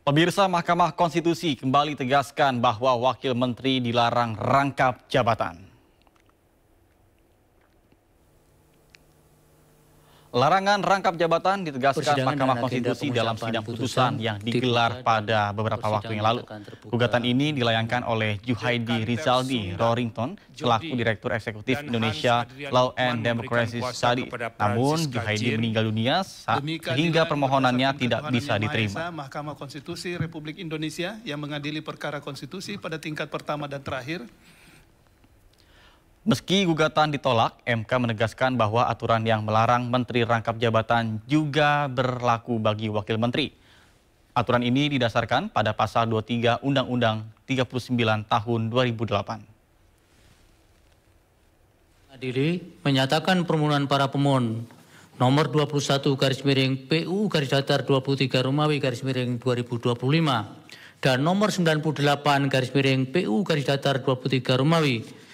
Pemirsa, Mahkamah Konstitusi kembali tegaskan bahwa Wakil Menteri dilarang rangkap jabatan. Larangan rangkap jabatan ditegaskan Mahkamah Konstitusi dalam sidang putusan yang digelar pada beberapa waktu yang lalu. Gugatan ini dilayangkan oleh Juhaidi Rizaldi Rorington selaku Direktur Eksekutif Indonesia Law and Democracy Study. Namun Juhaidi meninggal dunia sehingga permohonannya tidak bisa diterima. Mahkamah Konstitusi Republik Indonesia yang mengadili perkara konstitusi pada tingkat pertama dan terakhir. Meski gugatan ditolak, MK menegaskan bahwa aturan yang melarang menteri rangkap jabatan juga berlaku bagi wakil menteri. Aturan ini didasarkan pada pasal 23 Undang-Undang 39 tahun 2008. Adili menyatakan permohonan para pemohon nomor 21/PU-23 Romawi/2025 dan nomor 98/PU-23 Romawi/2025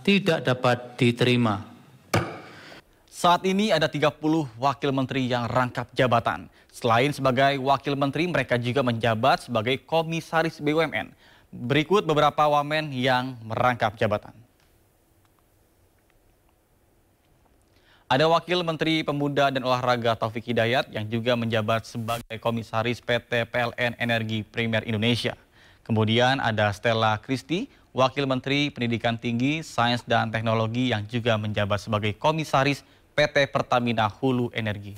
tidak dapat diterima. Saat ini ada 30 wakil menteri yang rangkap jabatan. Selain sebagai wakil menteri, mereka juga menjabat sebagai komisaris BUMN. Berikut beberapa wamen yang merangkap jabatan. Ada Wakil Menteri Pemuda dan Olahraga Taufik Hidayat yang juga menjabat sebagai komisaris PT PLN Energi Primer Indonesia. Kemudian ada Stella Christy, Wakil Menteri Pendidikan Tinggi, Sains dan Teknologi yang juga menjabat sebagai komisaris PT Pertamina Hulu Energi.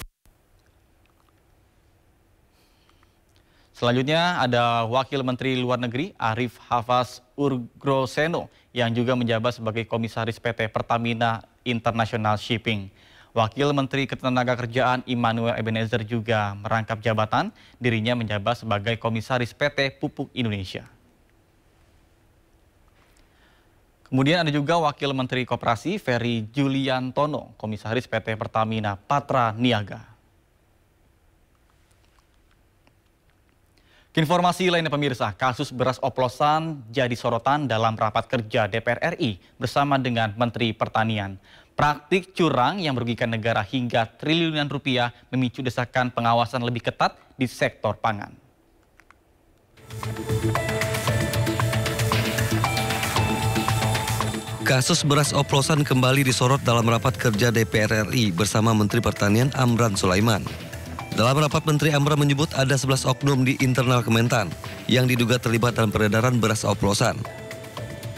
Selanjutnya ada Wakil Menteri Luar Negeri Arif Hafaz Urgroseno yang juga menjabat sebagai komisaris PT Pertamina International Shipping. Wakil Menteri Ketenagakerjaan Immanuel Ebenezer juga merangkap jabatan, dirinya menjabat sebagai komisaris PT Pupuk Indonesia. Kemudian ada juga Wakil Menteri Koperasi Ferry Juliantono, komisaris PT Pertamina Patra Niaga. Informasi lainnya pemirsa, kasus beras oplosan jadi sorotan dalam rapat kerja DPR RI bersama dengan Menteri Pertanian. Praktik curang yang merugikan negara hingga triliunan rupiah memicu desakan pengawasan lebih ketat di sektor pangan. Kasus beras oplosan kembali disorot dalam rapat kerja DPR RI bersama Menteri Pertanian Amran Sulaiman. Dalam rapat, Menteri Amran menyebut ada 11 oknum di internal Kementan yang diduga terlibat dalam peredaran beras oplosan.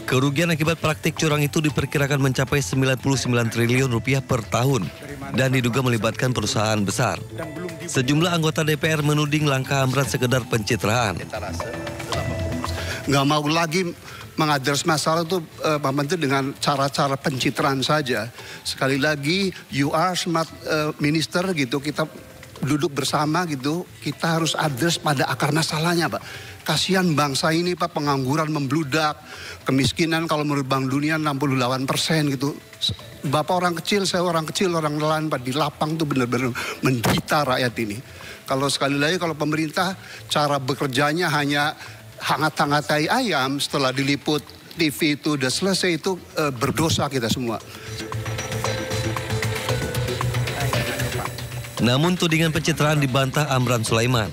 Kerugian akibat praktik curang itu diperkirakan mencapai 99 triliun rupiah per tahun dan diduga melibatkan perusahaan besar. Sejumlah anggota DPR menuding langkah Amran sekedar pencitraan. Nggak mau lagi mengadres masalah itu Pak Menteri dengan cara-cara pencitraan saja. Sekali lagi, you are smart minister gitu, kita duduk bersama gitu, kita harus address pada akar masalahnya, Pak. Kasihan bangsa ini, Pak, pengangguran membludak, kemiskinan kalau menurut Bank Dunia 68% gitu. Bapak orang kecil, saya orang kecil, orang nelayan, Pak, di lapang tuh benar-benar menderita rakyat ini. Kalau sekali lagi, kalau pemerintah cara bekerjanya hanya hangat-hangat tai ayam, setelah diliput TV itu udah selesai, itu berdosa kita semua. Namun tudingan pencitraan dibantah Amran Sulaiman.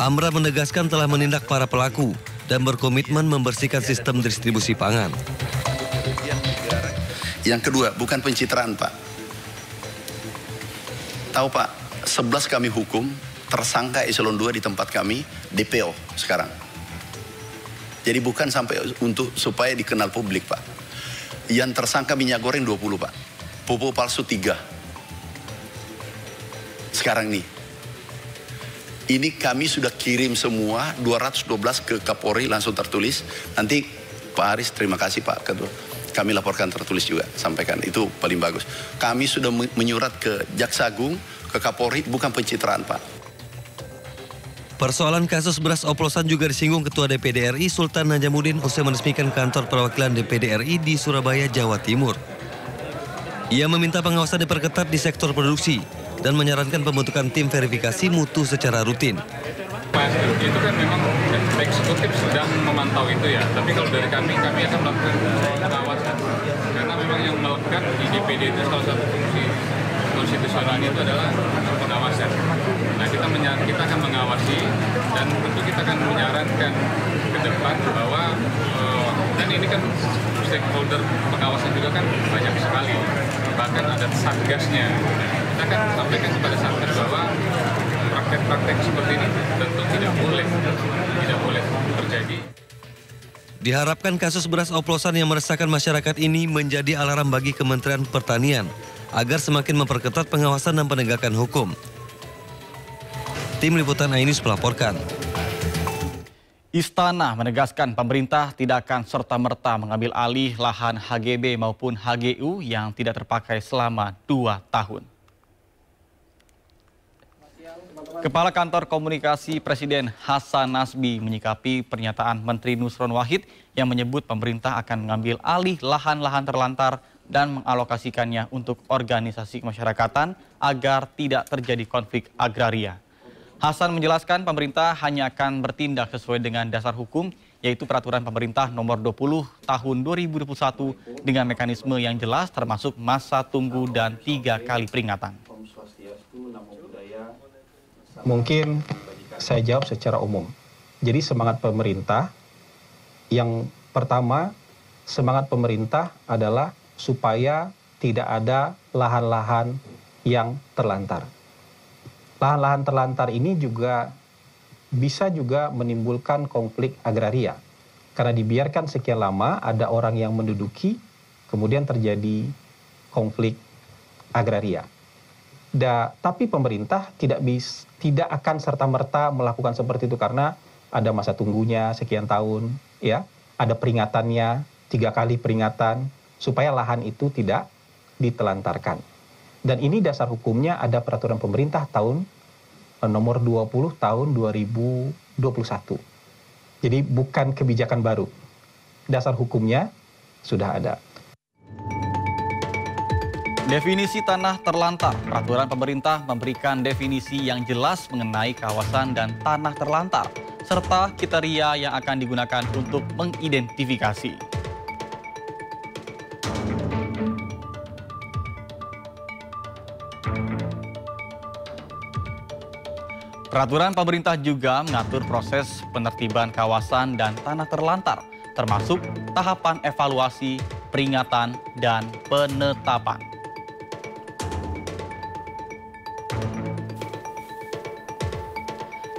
Amran menegaskan telah menindak para pelaku dan berkomitmen membersihkan sistem distribusi pangan. Yang kedua, bukan pencitraan, Pak. Tahu, Pak, 11 kami hukum, tersangka eselon 2 di tempat kami, DPO sekarang. Jadi bukan sampai untuk supaya dikenal publik, Pak. Yang tersangka minyak goreng 20, Pak. Pupuk palsu 3. Sekarang nih. Ini kami sudah kirim semua 212 ke Kapolri langsung tertulis. Nanti Pak Haris, terima kasih Pak Ketua. Kami laporkan tertulis juga, sampaikan. Itu paling bagus. Kami sudah menyurat ke Jaksa Agung, ke Kapolri, bukan pencitraan, Pak. Persoalan kasus beras oplosan juga disinggung Ketua DPD RI Sultan Najamuddin usai meresmikan kantor perwakilan DPD RI di Surabaya, Jawa Timur. Ia meminta pengawasan diperketat di sektor produksi dan menyarankan pembentukan tim verifikasi mutu secara rutin. Itu kan memang eksekutif sedang memantau itu ya, tapi kalau dari kami akan melakukan pengawasan. Karena memang yang melekat di DPD itu salah satu fungsi konstitusionalnya itu adalah pengawasan. pengawasan. Nah, kita akan mengawasi dan tentu kita akan menyarankan ke depan bahwa dan ini kan stakeholder pengawasan juga kan banyak sekali, bahkan ada satgasnya. Kita akan sampaikan kepada satgas bahwa praktek-praktek seperti ini tentu tidak boleh terjadi. Diharapkan kasus beras oplosan yang meresahkan masyarakat ini menjadi alarm bagi Kementerian Pertanian agar semakin memperketat pengawasan dan penegakan hukum. Tim Liputan iNews melaporkan. Istana menegaskan pemerintah tidak akan serta-merta mengambil alih lahan HGB maupun HGU yang tidak terpakai selama 2 tahun. Kepala Kantor Komunikasi Presiden Hasan Nasbi menyikapi pernyataan Menteri Nusron Wahid yang menyebut pemerintah akan mengambil alih lahan-lahan terlantar dan mengalokasikannya untuk organisasi kemasyarakatan agar tidak terjadi konflik agraria. Hasan menjelaskan pemerintah hanya akan bertindak sesuai dengan dasar hukum, yaitu Peraturan Pemerintah Nomor 20 Tahun 2021 dengan mekanisme yang jelas termasuk masa tunggu dan 3 kali peringatan. Mungkin saya jawab secara umum. Jadi semangat pemerintah, yang pertama, semangat pemerintah adalah supaya tidak ada lahan-lahan yang terlantar. Lahan-lahan terlantar ini juga bisa juga menimbulkan konflik agraria. Karena dibiarkan sekian lama, ada orang yang menduduki, kemudian terjadi konflik agraria. Tapi pemerintah tidak akan serta-merta melakukan seperti itu karena ada masa tunggunya sekian tahun, ya, ada peringatannya, 3 kali peringatan supaya lahan itu tidak ditelantarkan. Dan ini dasar hukumnya ada peraturan pemerintah tahun nomor 20 tahun 2021. Jadi bukan kebijakan baru. Dasar hukumnya sudah ada. Definisi tanah terlantar. Peraturan pemerintah memberikan definisi yang jelas mengenai kawasan dan tanah terlantar, serta kriteria yang akan digunakan untuk mengidentifikasi. Peraturan pemerintah juga mengatur proses penertiban kawasan dan tanah terlantar, termasuk tahapan evaluasi, peringatan, dan penetapan.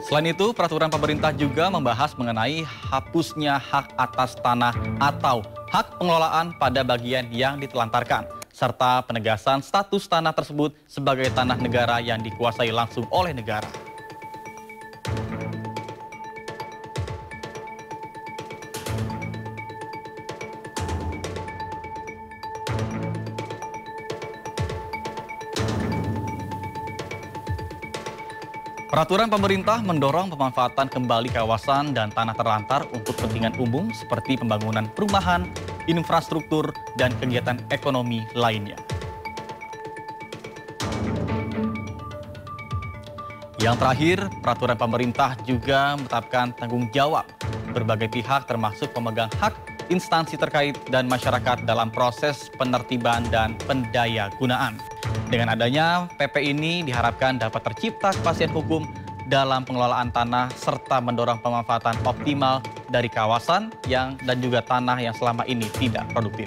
Selain itu, peraturan pemerintah juga membahas mengenai hapusnya hak atas tanah atau hak pengelolaan pada bagian yang ditelantarkan, serta penegasan status tanah tersebut sebagai tanah negara yang dikuasai langsung oleh negara. Peraturan pemerintah mendorong pemanfaatan kembali kawasan dan tanah terlantar untuk kepentingan umum seperti pembangunan perumahan, infrastruktur, dan kegiatan ekonomi lainnya. Yang terakhir, peraturan pemerintah juga menetapkan tanggung jawab berbagai pihak termasuk pemegang hak, instansi terkait, dan masyarakat dalam proses penertiban dan pendayagunaan. Dengan adanya PP ini diharapkan dapat tercipta kepastian hukum dalam pengelolaan tanah serta mendorong pemanfaatan optimal dari kawasan dan juga tanah yang selama ini tidak produktif.